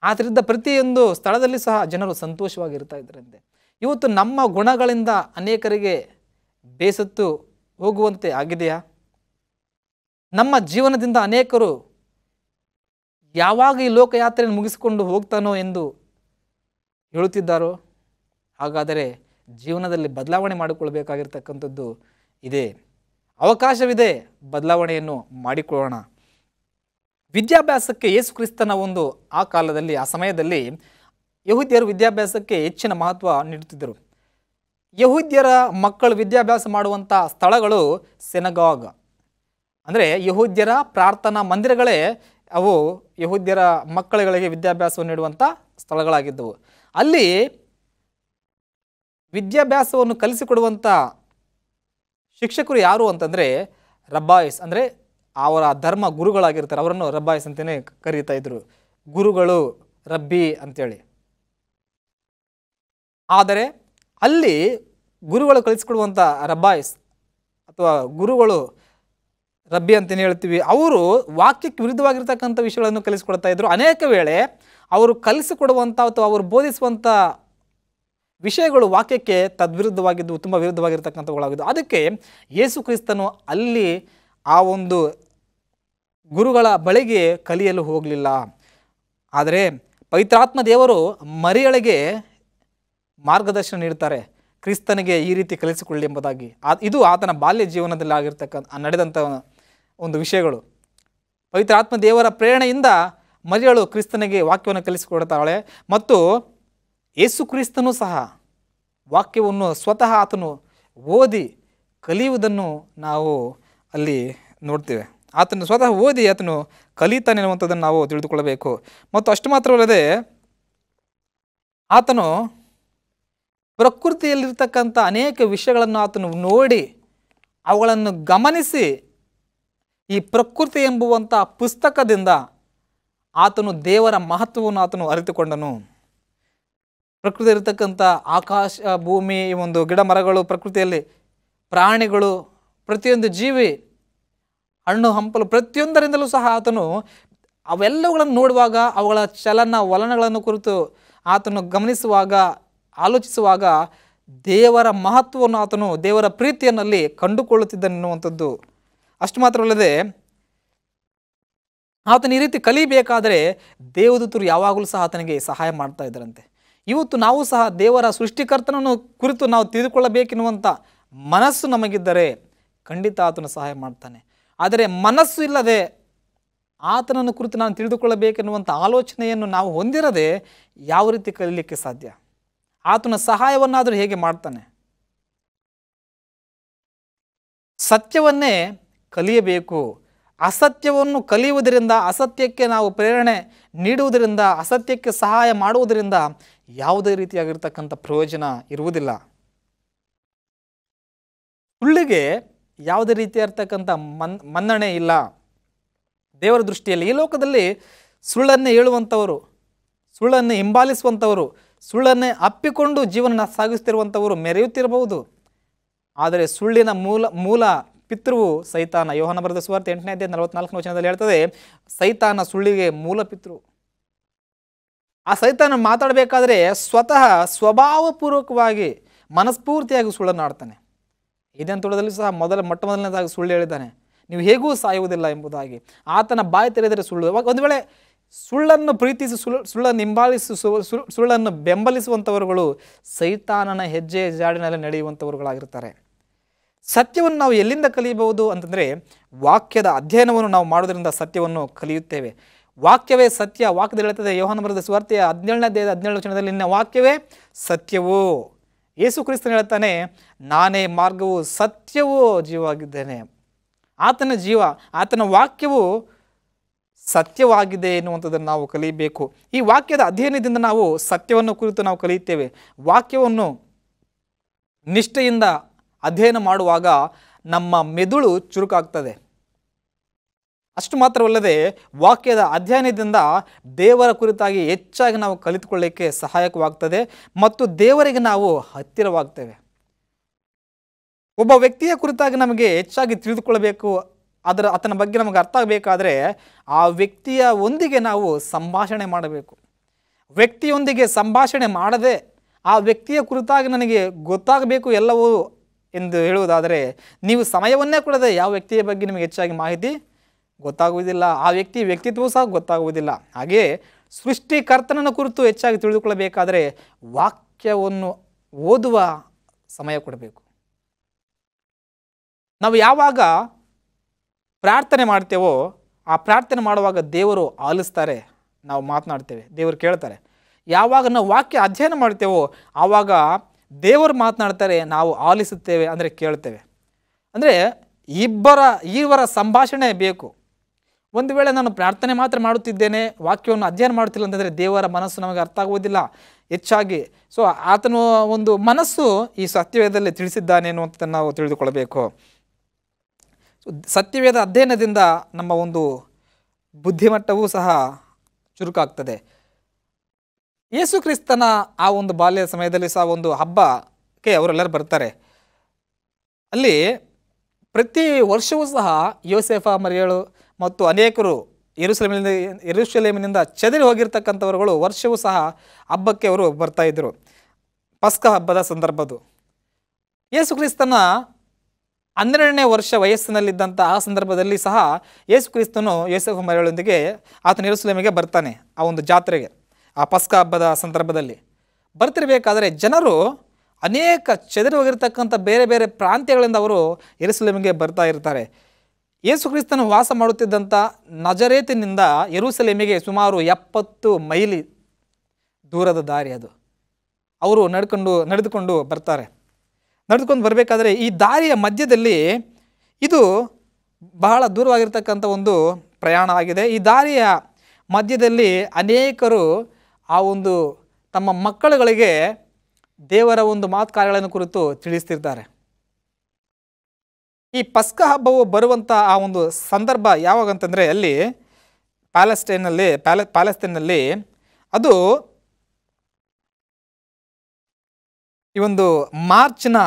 ಆದ್ದರಿಂದ ಪ್ರತಿಯೊಂದು ಸ್ಥಳದಲ್ಲಿ ಸಹ ಜನರು ಸಂತೋಷವಾಗಿರ್ತಾ ಇದ್ದರಂತೆ. ಇವತ್ತು ನಮ್ಮ ಗುಣಗಳಿಂದ ಅನೇಕರಿಗೆ ಬೇಸತ್ತು ಹೋಗುವಂತೆ ಆಗಿದೆಯಾ? ನಮ್ಮ ಜೀವನದಿಂದ ಅನೇಕರು ಯಾವಾಗ ಈ ಲೋಕಯಾತ್ರೆಯನ್ನು ಮುಗಿಸಿಕೊಂಡು ಹೋಗ್ತಾನೋ ಎಂದು ಹೇಳುತ್ತಿದ್ದಾರೋ? ಹಾಗಾದರೆ ಜೀವನದಲ್ಲಿ ಬದಲಾವಣೆ ಮಾಡಿಕೊಳ್ಬೇಕಾಗಿರ್ತಕ್ಕಂಥದ್ದು ಇದೆ, ಅವಕಾಶವಿದೆ, ಬದಲಾವಣೆಯನ್ನು ಮಾಡಿಕೊಳ್ಳೋಣ. ವಿದ್ಯಾಭ್ಯಾಸಕ್ಕೆ ಯೇಸು ಕ್ರಿಸ್ತನ ಒಂದು ಆ ಕಾಲದಲ್ಲಿ, ಆ ಸಮಯದಲ್ಲಿ ಯಹೂದ್ಯರು ವಿದ್ಯಾಭ್ಯಾಸಕ್ಕೆ ಹೆಚ್ಚಿನ ಮಹತ್ವ ನೀಡುತ್ತಿದ್ದರು. ಯಹೂದ್ಯರ ಮಕ್ಕಳು ವಿದ್ಯಾಭ್ಯಾಸ ಮಾಡುವಂಥ ಸ್ಥಳಗಳು ಸೆನಗಾಗ್, ಅಂದರೆ ಯಹೂದ್ಯರ ಪ್ರಾರ್ಥನಾ ಮಂದಿರಗಳೇ ಅವು ಯಹೂದ್ಯರ ಮಕ್ಕಳುಗಳಿಗೆ ವಿದ್ಯಾಭ್ಯಾಸವನ್ನು ನೀಡುವಂಥ ಸ್ಥಳಗಳಾಗಿದ್ದವು. ಅಲ್ಲಿ ವಿದ್ಯಾಭ್ಯಾಸವನ್ನು ಕಲಿಸಿಕೊಡುವಂಥ ಶಿಕ್ಷಕರು ಯಾರು ಅಂತಂದರೆ ರಬ್ಬಾಯಿಸ್, ಅಂದರೆ ಅವರ ಧರ್ಮ ಗುರುಗಳಾಗಿರ್ತಾರೆ, ಅವರನ್ನು ರಬ್ಬಾಯಿಸ್ ಅಂತಲೇ ಕರೀತಾ ಇದ್ರು. ಗುರುಗಳು, ರಬ್ಬಿ ಅಂತೇಳಿ. ಆದರೆ ಅಲ್ಲಿ ಗುರುಗಳು ಕಲಿಸಿಕೊಡುವಂಥ ರಬ್ಬಾಯಿಸ್ ಅಥವಾ ಗುರುಗಳು, ರಬ್ಬಿ ಅಂತಲೇ ಹೇಳ್ತೀವಿ, ಅವರು ವಾಕ್ಯಕ್ಕೆ ವಿರುದ್ಧವಾಗಿರ್ತಕ್ಕಂಥ ವಿಷಯಗಳನ್ನು ಕಲಿಸಿಕೊಡ್ತಾ ಇದ್ರು. ಅನೇಕ ವೇಳೆ ಅವರು ಕಲಿಸಿಕೊಡುವಂಥ ಅಥವಾ ಅವರು ಬೋಧಿಸುವಂಥ ವಿಷಯಗಳು ವಾಕ್ಯಕ್ಕೆ ತದ್ವಿರುದ್ಧವಾಗಿದ್ದು, ತುಂಬ ವಿರುದ್ಧವಾಗಿರ್ತಕ್ಕಂಥವುಗಳಾಗಿದ್ದು. ಅದಕ್ಕೆ ಯೇಸು ಕ್ರಿಸ್ತನು ಅಲ್ಲಿ ಆ ಒಂದು ಗುರುಗಳ ಬಳಿಗೆ ಕಲಿಯಲು ಹೋಗಲಿಲ್ಲ. ಆದರೆ ಪವಿತ್ರಾತ್ಮ ದೇವರು ಮರಿಯಳಿಗೆ ಮಾರ್ಗದರ್ಶನ ನೀಡ್ತಾರೆ, ಕ್ರಿಸ್ತನಿಗೆ ಈ ರೀತಿ ಕಲಿಸಿಕೊಳ್ಳಿ ಎಂಬುದಾಗಿ. ಇದು ಆತನ ಬಾಲ್ಯ ಜೀವನದಲ್ಲಿ ನಡೆದಂಥ ಒಂದು ವಿಷಯಗಳು. ಪವಿತ್ರಾತ್ಮ ದೇವರ ಪ್ರೇರಣೆಯಿಂದ ಮರಿಯಳು ಕ್ರಿಸ್ತನಿಗೆ ವಾಕ್ಯವನ್ನು ಕಲಿಸಿಕೊಡ್ತಾಳೆ. ಮತ್ತು ಯೇಸು ಕ್ರಿಸ್ತನೂ ಸಹ ವಾಕ್ಯವನ್ನು ಸ್ವತಃ ಆತನು ಓದಿ ಕಲಿಯುವುದನ್ನು ನಾವು ಅಲ್ಲಿ ನೋಡ್ತೇವೆ. ಆತನು ಸ್ವತಃ ಓದಿ ಆತನು ಕಲಿತಾನೆ ಅನ್ನುವಂಥದ್ದನ್ನು ನಾವು ತಿಳಿದುಕೊಳ್ಳಬೇಕು. ಮತ್ತು ಅಷ್ಟು ಮಾತ್ರವಲ್ಲದೆ ಆತನು ಪ್ರಕೃತಿಯಲ್ಲಿರ್ತಕ್ಕಂಥ ಅನೇಕ ವಿಷಯಗಳನ್ನು ಆತನು ನೋಡಿ ಅವುಗಳನ್ನು ಗಮನಿಸಿ ಈ ಪ್ರಕೃತಿ ಎಂಬುವಂಥ ಪುಸ್ತಕದಿಂದ ಆತನು ದೇವರ ಮಹತ್ವವನ್ನು ಆತನು ಅರಿತುಕೊಂಡನು. ಪ್ರಕೃತಿ ಇರತಕ್ಕಂಥ ಆಕಾಶ, ಭೂಮಿ, ಈ ಒಂದು ಗಿಡ ಮರಗಳು, ಪ್ರಕೃತಿಯಲ್ಲಿ ಪ್ರಾಣಿಗಳು, ಪ್ರತಿಯೊಂದು ಜೀವಿ, ಹಣ್ಣು ಹಂಪಲು ಪ್ರತಿಯೊಂದರಿಂದಲೂ ಸಹ ಆತನು ಅವೆಲ್ಲವುಗಳನ್ನು ನೋಡುವಾಗ, ಅವುಗಳ ಚಲನ ವಲನಗಳನ್ನು ಕುರಿತು ಆತನು ಗಮನಿಸುವಾಗ, ಆಲೋಚಿಸುವಾಗ ದೇವರ ಮಹತ್ವವನ್ನು ಆತನು, ದೇವರ ಪ್ರೀತಿಯನ್ನಲ್ಲಿ ಕಂಡುಕೊಳ್ಳುತ್ತಿದ್ದನೆನ್ನುವಂಥದ್ದು. ಅಷ್ಟು ಮಾತ್ರವಲ್ಲದೆ ಆತನು ಈ ರೀತಿ ಕಲಿಬೇಕಾದರೆ ದೇವದೂತರು ಯಾವಾಗಲೂ ಸಹ ಆತನಿಗೆ ಸಹಾಯ ಮಾಡ್ತಾ ಇದ್ದರಂತೆ. ಇವತ್ತು ನಾವು ಸಹ ದೇವರ ಸೃಷ್ಟಿಕರ್ತನನ್ನು ಕುರಿತು ನಾವು ತಿಳಿದುಕೊಳ್ಳಬೇಕೆನ್ನುವಂಥ ಮನಸ್ಸು ನಮಗಿದ್ದರೆ ಖಂಡಿತ ಆತನು ಸಹಾಯ ಮಾಡ್ತಾನೆ. ಆದರೆ ಮನಸ್ಸು ಇಲ್ಲದೆ ಆತನನ್ನು ಕುರಿತು ನಾನು ತಿಳಿದುಕೊಳ್ಳಬೇಕೆನ್ನುವಂಥ ಆಲೋಚನೆಯನ್ನು ನಾವು ಹೊಂದಿರದೆ ಯಾವ ರೀತಿ ಕಲಿಯಲಿಕ್ಕೆ ಸಾಧ್ಯ? ಆತನ ಸಹಾಯವನ್ನಾದರೂ ಹೇಗೆ ಮಾಡ್ತಾನೆ? ಸತ್ಯವನ್ನೇ ಕಲಿಯಬೇಕು. ಅಸತ್ಯವನ್ನು ಕಲಿಯುವುದರಿಂದ, ಅಸತ್ಯಕ್ಕೆ ನಾವು ಪ್ರೇರಣೆ ನೀಡುವುದರಿಂದ, ಅಸತ್ಯಕ್ಕೆ ಸಹಾಯ ಮಾಡುವುದರಿಂದ ಯಾವುದೇ ರೀತಿಯಾಗಿರ್ತಕ್ಕಂಥ ಪ್ರಯೋಜನ ಇರುವುದಿಲ್ಲ. ಸುಳ್ಳಿಗೆ ಯಾವುದೇ ರೀತಿಯಾಗಿರ್ತಕ್ಕಂಥ ಮನ್ನಣೆ ಇಲ್ಲ ದೇವರ ದೃಷ್ಟಿಯಲ್ಲಿ. ಈ ಲೋಕದಲ್ಲಿ ಸುಳ್ಳನ್ನೇ ಹೇಳುವಂಥವರು, ಸುಳ್ಳನ್ನೇ ಹಿಂಬಾಲಿಸುವಂಥವರು, ಸುಳ್ಳನ್ನೇ ಅಪ್ಪಿಕೊಂಡು ಜೀವನ ಸಾಗಿಸ್ತಿರುವಂಥವರು ಮೆರೆಯುತ್ತಿರಬಹುದು. ಆದರೆ ಸುಳ್ಳಿನ ಮೂಲ ಪಿತೃವು ಸೈತಾನ. ಯೋಹಾನ ಬರೆದ ಸುವಾರ್ತೆ 8ನೇ ಅಧ್ಯಾಯ 44ನೇ ವಚನದಲ್ಲಿ ಹೇಳ್ತದೆ, ಸೈತಾನ ಸುಳ್ಳಿಗೆ ಮೂಲ ಪಿತೃ. ಆ ಸೈತಾನ ಮಾತಾಡಬೇಕಾದ್ರೆ ಸ್ವತಃ ಸ್ವಭಾವಪೂರ್ವಕವಾಗಿ ಮನಸ್ಫೂರ್ತಿಯಾಗಿ ಸುಳ್ಳನ್ನು ಆಡ್ತಾನೆ. ಇದೇನು ತುಳದಲ್ಲಿ ಸಹ ಮೊದಲನೇದಾಗಿ ಸುಳ್ಳು ಹೇಳಿದ್ದಾನೆ, ನೀವು ಹೇಗೂ ಸಾಯುವುದಿಲ್ಲ ಎಂಬುದಾಗಿ. ಆತನ ಬಾಯಿ ತೆರೆದರೆ ಸುಳ್ಳು. ಒಂದು ವೇಳೆ ಸುಳ್ಳನ್ನು ಪ್ರೀತಿಸಿ ಸುಳ್ಳನ್ನು ಹಿಂಬಾಲಿಸಿ ಸುಳ್ಳನ್ನು ಬೆಂಬಲಿಸುವಂಥವರುಗಳು ಸೈತಾನನ ಹೆಜ್ಜೆ ಜಾಡಿನಲ್ಲಿ ನಡೆಯುವಂಥವರುಗಳಾಗಿರ್ತಾರೆ. ಸತ್ಯವನ್ನು ನಾವು ಎಲ್ಲಿಂದ ಕಲಿಯಬಹುದು ಅಂತಂದರೆ, ವಾಕ್ಯದ ಅಧ್ಯಯನವನ್ನು ನಾವು ಮಾಡೋದರಿಂದ ಸತ್ಯವನ್ನು ಕಲಿಯುತ್ತೇವೆ. ವಾಕ್ಯವೇ ಸತ್ಯ. ವಾಕ್ಯದಲ್ಲಿ ಹೇಳ್ತದೆ, ಯೋಹಾನ ಬರೆದ ಸುವಾರ್ತೆಯ 17ನೇ ಅಧ್ಯಾಯದ 17ನೇ ವಚನದಲ್ಲಿ, ನಿನ್ನ ವಾಕ್ಯವೇ ಸತ್ಯವೂ. ಯೇಸು ಕ್ರಿಸ್ತನು ಹೇಳ್ತಾನೆ, ನಾನೇ ಮಾರ್ಗವು ಸತ್ಯವೂ ಜೀವವಾಗಿದ್ದೇನೆ. ಆತನ ಜೀವ, ಆತನ ವಾಕ್ಯವು ಸತ್ಯವಾಗಿದೆ ಎನ್ನುವಂಥದ್ದನ್ನು ನಾವು ಕಲಿಯಬೇಕು. ಈ ವಾಕ್ಯದ ಅಧ್ಯಯನದಿಂದ ನಾವು ಸತ್ಯವನ್ನು ಕುರಿತು ನಾವು ಕಲಿಯುತ್ತೇವೆ. ವಾಕ್ಯವನ್ನು ನಿಷ್ಠೆಯಿಂದ ಅಧ್ಯಯನ ಮಾಡುವಾಗ ನಮ್ಮ ಮೆದುಳು ಚುರುಕಾಗ್ತದೆ. ಅಷ್ಟು ಮಾತ್ರವಲ್ಲದೆ ವಾಕ್ಯದ ಅಧ್ಯಯನದಿಂದ ದೇವರ ಕುರಿತಾಗಿ ಹೆಚ್ಚಾಗಿ ನಾವು ಕಲಿತುಕೊಳ್ಳಲಿಕ್ಕೆ ಸಹಾಯಕವಾಗ್ತದೆ ಮತ್ತು ದೇವರಿಗೆ ನಾವು ಹತ್ತಿರವಾಗ್ತೇವೆ. ಒಬ್ಬ ವ್ಯಕ್ತಿಯ ಕುರಿತಾಗಿ ನಮಗೆ ಹೆಚ್ಚಾಗಿ ತಿಳಿದುಕೊಳ್ಳಬೇಕು, ಆತನ ಬಗ್ಗೆ ನಮಗೆ ಅರ್ಥ ಆಗಬೇಕಾದ್ರೆ ಆ ವ್ಯಕ್ತಿಯ ಒಂದಿಗೆ ನಾವು ಸಂಭಾಷಣೆ ಮಾಡಬೇಕು. ವ್ಯಕ್ತಿಯೊಂದಿಗೆ ಸಂಭಾಷಣೆ ಮಾಡದೆ ಆ ವ್ಯಕ್ತಿಯ ಕುರಿತಾಗಿ ನನಗೆ ಗೊತ್ತಾಗಬೇಕು ಎಲ್ಲವೂ ಎಂದು ಹೇಳುವುದಾದರೆ, ನೀವು ಸಮಯವನ್ನೇ ಕೊಡದೆ ಯಾವ ವ್ಯಕ್ತಿಯ ಬಗ್ಗೆ ನಿಮಗೆ ಹೆಚ್ಚಾಗಿ ಮಾಹಿತಿ ಗೊತ್ತಾಗುವುದಿಲ್ಲ, ಆ ವ್ಯಕ್ತಿತ್ವವೂ ಸಹ ಗೊತ್ತಾಗುವುದಿಲ್ಲ. ಹಾಗೆಯೇ ಸೃಷ್ಟಿಕರ್ತನನ್ನು ಕುರಿತು ಹೆಚ್ಚಾಗಿ ತಿಳಿದುಕೊಳ್ಳಬೇಕಾದರೆ ವಾಕ್ಯವನ್ನು ಓದುವ ಸಮಯ ಕೊಡಬೇಕು. ನಾವು ಯಾವಾಗ ಪ್ರಾರ್ಥನೆ ಮಾಡ್ತೇವೋ ಆ ಪ್ರಾರ್ಥನೆ ಮಾಡುವಾಗ ದೇವರು ಆಲಿಸ್ತಾರೆ, ನಾವು ಮಾತನಾಡ್ತೇವೆ, ದೇವರು ಕೇಳ್ತಾರೆ. ಯಾವಾಗ ನಾವು ವಾಕ್ಯ ಅಧ್ಯಯನ ಮಾಡ್ತೇವೋ ಆವಾಗ ದೇವರು ಮಾತನಾಡ್ತಾರೆ, ನಾವು ಆಲಿಸುತ್ತೇವೆ, ಅಂದರೆ ಕೇಳ್ತೇವೆ. ಅಂದರೆ ಇವರ ಸಂಭಾಷಣೆ ಬೇಕು. ಒಂದು ವೇಳೆ ನಾನು ಪ್ರಾರ್ಥನೆ ಮಾತ್ರ ಮಾಡುತ್ತಿದ್ದೇನೆ, ವಾಕ್ಯವನ್ನು ಅಧ್ಯಯನ ಮಾಡುತ್ತಿಲ್ಲ ಅಂತಂದರೆ ದೇವರ ಮನಸ್ಸು ನಮಗೆ ಅರ್ಥ ಆಗುವುದಿಲ್ಲ ಹೆಚ್ಚಾಗಿ. ಸೊ ಆತನ ಒಂದು ಮನಸ್ಸು ಈ ಸತ್ಯವೇದದಲ್ಲಿ ತಿಳಿಸಿದ್ದಾನೆ ಅನ್ನುವಂಥದ್ದನ್ನು ನಾವು ತಿಳಿದುಕೊಳ್ಳಬೇಕು. ಸತ್ಯವೇದ ಅಧ್ಯಯನದಿಂದ ನಮ್ಮ ಒಂದು ಬುದ್ಧಿಮಟ್ಟವೂ ಸಹ ಚುರುಕಾಗ್ತದೆ. ಯೇಸು ಕ್ರಿಸ್ತನ ಆ ಒಂದು ಬಾಲ್ಯದ ಸಮಯದಲ್ಲಿ ಸಹ ಒಂದು ಹಬ್ಬಕ್ಕೆ ಅವರೆಲ್ಲರೂ ಬರ್ತಾರೆ. ಅಲ್ಲಿ ಪ್ರತಿ ವರ್ಷವೂ ಸಹ ಯೋಸೇಫ, ಮರಿಯಳು ಮತ್ತು ಅನೇಕರು ಯೆರೂಸಲೇಮಿನಿಂದ ಚದರಿ ಹೋಗಿರ್ತಕ್ಕಂಥವರುಗಳು ವರ್ಷವೂ ಸಹ ಹಬ್ಬಕ್ಕೆ ಅವರು ಬರ್ತಾಯಿದ್ರು. ಪಸ್ಕ ಹಬ್ಬದ ಸಂದರ್ಭದ್ದು. ಯೇಸು ಕ್ರಿಸ್ತನ 12ನೇ ವರ್ಷ ವಯಸ್ಸಿನಲ್ಲಿದ್ದಂಥ ಆ ಸಂದರ್ಭದಲ್ಲಿ ಸಹ ಯೇಸು ಕ್ರಿಸ್ತನು ಯೋಸೇಫ ಮರಿಯಳೊಂದಿಗೆ ಆತನ ಯೆರೂಸಲೇಮಿಗೆ ಬರ್ತಾನೆ. ಆ ಒಂದು ಜಾತ್ರೆಗೆ, ಆ ಪಸ್ಕ ಹಬ್ಬದ ಸಂದರ್ಭದಲ್ಲಿ ಬರ್ತಿರಬೇಕಾದ್ರೆ ಜನರು ಅನೇಕ ಚದರಿ ಹೋಗಿರ್ತಕ್ಕಂಥ ಬೇರೆ ಬೇರೆ ಪ್ರಾಂತ್ಯಗಳಿಂದ ಅವರು ಯೆರೂಸಲೇಮಿಗೆ ಬರ್ತಾ ಇರ್ತಾರೆ. ಯೇಸು ಕ್ರಿಸ್ತನು ವಾಸ ಮಾಡುತ್ತಿದ್ದಂಥ ನಜರೇತಿನಿಂದ ಯೆರೂಸಲೇಮಿಗೆ ಸುಮಾರು 70 ಮೈಲಿ ದೂರದ ದಾರಿ ಅದು. ಅವರು ನಡೆದುಕೊಂಡು ಬರ್ತಾರೆ. ನಡೆದುಕೊಂಡು ಬರಬೇಕಾದ್ರೆ ಈ ದಾರಿಯ ಮಧ್ಯದಲ್ಲಿ ಇದು ಬಹಳ ದೂರವಾಗಿರ್ತಕ್ಕಂಥ ಒಂದು ಪ್ರಯಾಣ ಆಗಿದೆ. ಈ ದಾರಿಯ ಮಧ್ಯದಲ್ಲಿ ಅನೇಕರು ಆ ಒಂದು ತಮ್ಮ ಮಕ್ಕಳುಗಳಿಗೆ ದೇವರ ಒಂದು ಮಾತು ಕಾರ್ಯಗಳನ್ನು ಕುರಿತು ತಿಳಿಸ್ತಿರ್ತಾರೆ. ಈ ಪಸ್ಕ ಹಬ್ಬವು ಬರುವಂಥ ಆ ಒಂದು ಸಂದರ್ಭ ಯಾವಾಗಂತಂದರೆ, ಅಲ್ಲಿ ಪ್ಯಾಲೆಸ್ತೈನಲ್ಲಿ ಅದು ಈ ಒಂದು ಮಾರ್ಚ್ನ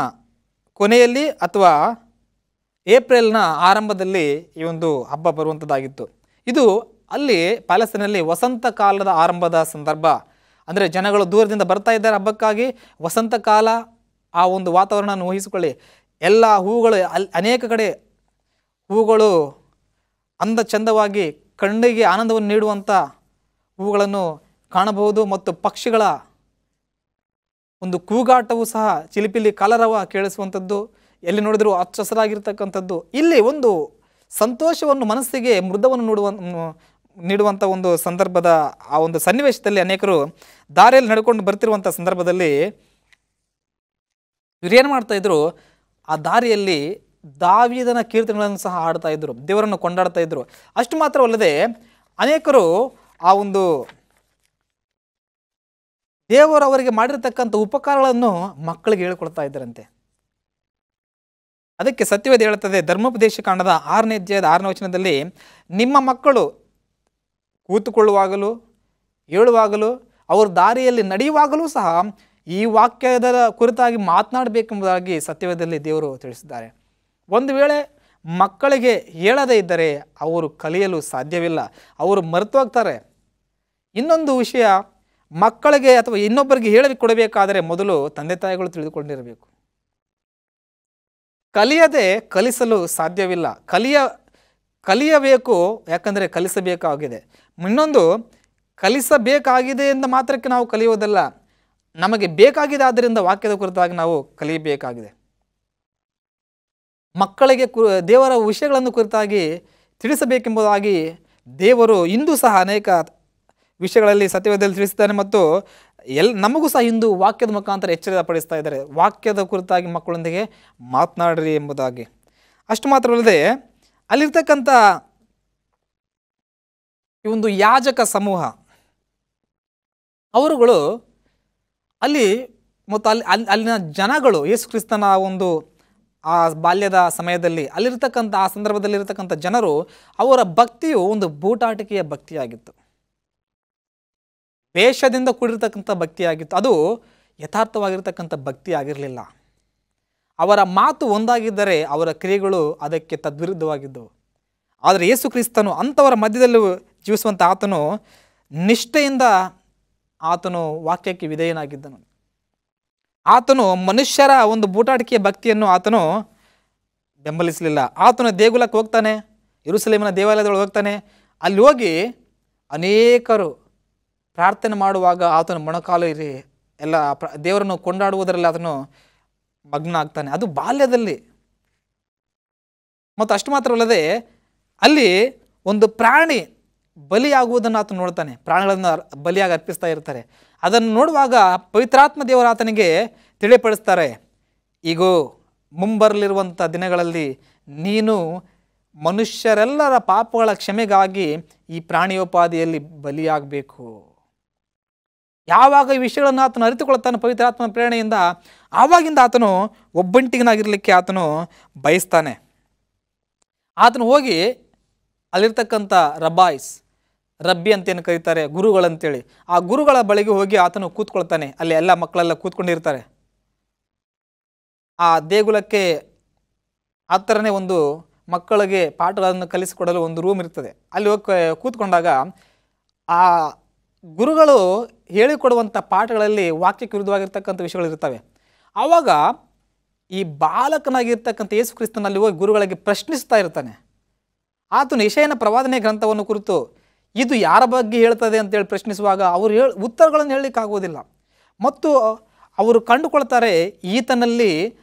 ಕೊನೆಯಲ್ಲಿ ಅಥವಾ ಏಪ್ರಿಲ್ನ ಆರಂಭದಲ್ಲಿ ಈ ಒಂದು ಹಬ್ಬ ಬರುವಂಥದ್ದಾಗಿತ್ತು. ಇದು ಅಲ್ಲಿ ಪ್ಯಾಲೆಸ್ತೀನಲ್ಲಿ ವಸಂತ ಕಾಲದ ಆರಂಭದ ಸಂದರ್ಭ. ಅಂದರೆ ಜನಗಳು ದೂರದಿಂದ ಬರ್ತಾ ಇದ್ದಾರೆ ಹಬ್ಬಕ್ಕಾಗಿ. ವಸಂತ ಕಾಲ, ಆ ಒಂದು ವಾತಾವರಣ ಊಹಿಸಿಕೊಳ್ಳಿ. ಎಲ್ಲ ಹೂಗಳು ಅನೇಕ ಕಡೆ ಹೂಗಳು ಅಂದ ಚಂದವಾಗಿ ಕಣ್ಣಿಗೆ ಆನಂದವನ್ನು ನೀಡುವಂಥ ಹೂಗಳನ್ನು ಕಾಣಬಹುದು. ಮತ್ತು ಪಕ್ಷಿಗಳ ಒಂದು ಕೂಗಾಟವು ಸಹ ಚಿಲಿಪಿಲಿ ಕಲರವ ಕೇಳಿಸುವಂಥದ್ದು, ಎಲ್ಲಿ ನೋಡಿದರೂ ಹಚ್ಚ ಹಸಿರಾಗಿರ್ತಕ್ಕಂಥದ್ದು. ಇಲ್ಲಿ ಒಂದು ಸಂತೋಷವನ್ನು, ಮನಸ್ಸಿಗೆ ಮೃದವನ್ನು ನೀಡುವಂಥ ಒಂದು ಸಂದರ್ಭದ ಆ ಒಂದು ಸನ್ನಿವೇಶದಲ್ಲಿ ಅನೇಕರು ದಾರಿಯಲ್ಲಿ ನಡ್ಕೊಂಡು ಬರ್ತಿರುವಂಥ ಸಂದರ್ಭದಲ್ಲಿ ಇವರೇನು ಮಾಡ್ತಾಯಿದ್ರು, ಆ ದಾರಿಯಲ್ಲಿ ದಾವೀದನ ಕೀರ್ತನೆಗಳನ್ನು ಸಹ ಹಾಡ್ತಾ ಇದ್ರು, ದೇವರನ್ನು ಕೊಂಡಾಡ್ತಾ ಇದ್ರು. ಅಷ್ಟು ಮಾತ್ರವಲ್ಲದೆ ಅನೇಕರು ಆ ಒಂದು ದೇವರು ಅವರಿಗೆ ಮಾಡಿರ್ತಕ್ಕಂಥ ಉಪಕಾರಗಳನ್ನು ಮಕ್ಕಳಿಗೆ ಹೇಳಿಕೊಡ್ತಾ ಇದ್ದರಂತೆ. ಅದಕ್ಕೆ ಸತ್ಯವೇದ ಹೇಳುತ್ತದೆ, ಧರ್ಮೋಪದೇಶ ಕಾಂಡದ 6ನೇ ಅಧ್ಯಾಯದ 6ನೇ ವಚನದಲ್ಲಿ, ನಿಮ್ಮ ಮಕ್ಕಳು ಕೂತುಕೊಳ್ಳುವಾಗಲೂ ಹೇಳುವಾಗಲೂ ಅವರು ದಾರಿಯಲ್ಲಿ ನಡೆಯುವಾಗಲೂ ಸಹ ಈ ವಾಕ್ಯದ ಕುರಿತಾಗಿ ಮಾತನಾಡಬೇಕೆಂಬುದಾಗಿ ಸತ್ಯವೇದದಲ್ಲಿ ದೇವರು ತಿಳಿಸಿದ್ದಾರೆ. ಒಂದು ವೇಳೆ ಮಕ್ಕಳಿಗೆ ಹೇಳದೇ ಇದ್ದರೆ ಅವರು ಕಲಿಯಲು ಸಾಧ್ಯವಿಲ್ಲ, ಅವರು ಮರೆತು ಹೋಗ್ತಾರೆ. ಇನ್ನೊಂದು ವಿಷಯ, ಮಕ್ಕಳಿಗೆ ಅಥವಾ ಇನ್ನೊಬ್ಬರಿಗೆ ಹೇಳಿಕೊಡಬೇಕಾದರೆ ಮೊದಲು ತಂದೆ ತಾಯಿಗಳು ತಿಳಿದುಕೊಂಡಿರಬೇಕು. ಕಲಿಯದೆ ಕಲಿಸಲು ಸಾಧ್ಯವಿಲ್ಲ. ಕಲಿಯಬೇಕು, ಯಾಕಂದರೆ ಕಲಿಸಬೇಕಾಗಿದೆ. ಇನ್ನೊಂದು, ಕಲಿಸಬೇಕಾಗಿದೆ ಎಂದ ಮಾತ್ರಕ್ಕೆ ನಾವು ಕಲಿಯೋದಲ್ಲ, ನಮಗೆ ಬೇಕಾಗಿದೆ, ಆದ್ದರಿಂದ ವಾಕ್ಯದ ಕುರಿತಾಗಿ ನಾವು ಕಲಿಯಬೇಕಾಗಿದೆ. ಮಕ್ಕಳಿಗೆ ದೇವರ ವಿಷಯಗಳನ್ನು ಕುರಿತಾಗಿ ತಿಳಿಸಬೇಕೆಂಬುದಾಗಿ ದೇವರು ಇಂದು ಸಹ ಅನೇಕ ವಿಷಯಗಳಲ್ಲಿ ಸತ್ಯವೇದದಲ್ಲಿ ತಿಳಿಸಿದ್ದಾನೆ. ಮತ್ತು ನಮಗೂ ಸಹ ಇಂದು ವಾಕ್ಯದ ಮುಖಾಂತರ ಎಚ್ಚರ ಪಡಿಸ್ತಾ ಇದ್ದಾರೆ, ವಾಕ್ಯದ ಕುರಿತಾಗಿ ಮಕ್ಕಳೊಂದಿಗೆ ಮಾತನಾಡ್ರಿ ಎಂಬುದಾಗಿ. ಅಷ್ಟು ಮಾತ್ರವಲ್ಲದೆ ಅಲ್ಲಿರ್ತಕ್ಕಂಥ ಈ ಒಂದು ಯಾಜಕ ಸಮೂಹ ಅವರುಗಳು ಅಲ್ಲಿ ಮತ್ತು ಅಲ್ಲಿನ ಜನಗಳು ಯೇಸು ಕ್ರಿಸ್ತನ ಒಂದು ಆ ಬಾಲ್ಯದ ಸಮಯದಲ್ಲಿ ಅಲ್ಲಿರ್ತಕ್ಕಂಥ ಆ ಸಂದರ್ಭದಲ್ಲಿರ್ತಕ್ಕಂಥ ಜನರು, ಅವರ ಭಕ್ತಿಯು ಒಂದು ಬೂಟಾಟಿಕೆಯ ಭಕ್ತಿಯಾಗಿತ್ತು, ವೇಷದಿಂದ ಕೂಡಿರ್ತಕ್ಕಂಥ ಭಕ್ತಿಯಾಗಿತ್ತು. ಅದು ಯಥಾರ್ಥವಾಗಿರ್ತಕ್ಕಂಥ ಭಕ್ತಿ ಆಗಿರಲಿಲ್ಲ. ಅವರ ಮಾತು ಒಂದಾಗಿದ್ದರೆ ಅವರ ಕ್ರಿಯೆಗಳು ಅದಕ್ಕೆ ತದ್ವಿರುದ್ಧವಾಗಿದ್ದವು. ಆದರೆ ಯೇಸು ಕ್ರಿಸ್ತನು ಅಂಥವರ ಮಧ್ಯದಲ್ಲಿ ಜೀವಿಸುವಂಥ ಆತನು ನಿಷ್ಠೆಯಿಂದ ಆತನು ವಾಕ್ಯಕ್ಕೆ ವಿಧೇಯನಾಗಿದ್ದನು. ಆತನು ಮನುಷ್ಯರ ಒಂದು ಬೂಟಾಟಿಕೆಯ ಭಕ್ತಿಯನ್ನು ಆತನು ಬೆಂಬಲಿಸಲಿಲ್ಲ. ಆತನು ದೇಗುಲಕ್ಕೆ ಹೋಗ್ತಾನೆ, ಯೆರೂಸಲೇಮಿನ ದೇವಾಲಯದೊಳಗೆ ಹೋಗ್ತಾನೆ. ಅಲ್ಲಿ ಹೋಗಿ ಅನೇಕರು ಪ್ರಾರ್ಥನೆ ಮಾಡುವಾಗ ಆತನು ಮೊಣಕಾಲು ಇರಿ ಎಲ್ಲ ದೇವರನ್ನು ಕೊಂಡಾಡುವುದರಲ್ಲಿ ಆತನು ಮಗ್ನ ಆಗ್ತಾನೆ. ಅದು ಬಾಲ್ಯದಲ್ಲಿ. ಮತ್ತು ಅಷ್ಟು ಮಾತ್ರವಲ್ಲದೆ ಅಲ್ಲಿ ಒಂದು ಪ್ರಾಣಿ ಬಲಿಯಾಗುವುದನ್ನು ಆತನು ನೋಡ್ತಾನೆ. ಪ್ರಾಣಿಗಳನ್ನು ಬಲಿಯಾಗಿ ಅರ್ಪಿಸ್ತಾ ಇರ್ತಾರೆ. ಅದನ್ನು ನೋಡುವಾಗ ಪವಿತ್ರಾತ್ಮ ದೇವರ ಆತನಿಗೆ ತಿಳಿಪಡಿಸ್ತಾರೆ, ಈಗೋ ಮುಂಬರಲಿರುವಂಥ ದಿನಗಳಲ್ಲಿ ನೀನು ಮನುಷ್ಯರೆಲ್ಲರ ಪಾಪಗಳ ಕ್ಷಮೆಗಾಗಿ ಈ ಪ್ರಾಣಿಯೋಪಾದಿಯಲ್ಲಿ ಬಲಿಯಾಗಬೇಕು. ಯಾವಾಗ ಈ ವಿಷಯಗಳನ್ನು ಆತನು ಅರಿತುಕೊಳ್ತಾನೆ ಪವಿತ್ರಾತ್ಮನ ಪ್ರೇರಣೆಯಿಂದ, ಆವಾಗಿಂದ ಆತನು ಒಬ್ಬಂಟಿಗನಾಗಿರಲಿಕ್ಕೆ ಆತನು ಬಯಸ್ತಾನೆ. ಆತನು ಹೋಗಿ ಅಲ್ಲಿರ್ತಕ್ಕಂಥ ರಬ್ಬಿ ಅಂತೇನು ಕರೀತಾರೆ, ಗುರುಗಳಂತೇಳಿ, ಆ ಗುರುಗಳ ಬಳಿಗೆ ಹೋಗಿ ಆತನು ಕೂತ್ಕೊಳ್ತಾನೆ. ಅಲ್ಲಿ ಎಲ್ಲ ಮಕ್ಕಳೆಲ್ಲ ಕೂತ್ಕೊಂಡಿರ್ತಾರೆ. ಆ ದೇಗುಲಕ್ಕೆ ಆ ಥರನೇ ಒಂದು ಮಕ್ಕಳಿಗೆ ಪಾಠಗಳನ್ನು ಕಲಿಸಿಕೊಡಲು ಒಂದು ರೂಮ್ ಇರ್ತದೆ. ಅಲ್ಲಿ ಹೋಗಿ ಕೂತ್ಕೊಂಡಾಗ ಆ ಗುರುಗಳು ಹೇಳಿಕೊಡುವಂಥ ಪಾಠಗಳಲ್ಲಿ ವಾಕ್ಯಕ್ಕೆ ವಿರುದ್ಧವಾಗಿರ್ತಕ್ಕಂಥ ವಿಷಯಗಳು ಇರ್ತವೆ. ಆವಾಗ ಈ ಬಾಲಕನಾಗಿರ್ತಕ್ಕಂಥ ಯೇಸು ಕ್ರಿಸ್ತನಲ್ಲಿ ಹೋಗಿ ಗುರುಗಳಿಗೆ ಪ್ರಶ್ನಿಸ್ತಾ ಇರ್ತಾನೆ. ಆತನು ಯೆಶಾಯನ ಪ್ರವಾದನೆ ಗ್ರಂಥವನ್ನು ಕುರಿತು ಇದು ಯಾರ ಬಗ್ಗೆ ಹೇಳ್ತದೆ ಅಂತೇಳಿ ಪ್ರಶ್ನಿಸುವಾಗ ಅವರು ಉತ್ತರಗಳನ್ನು ಹೇಳಲಿಕ್ಕಾಗೋದಿಲ್ಲ. ಮತ್ತು ಅವರು ಕಂಡುಕೊಳ್ತಾರೆ, ಈತನಲ್ಲಿ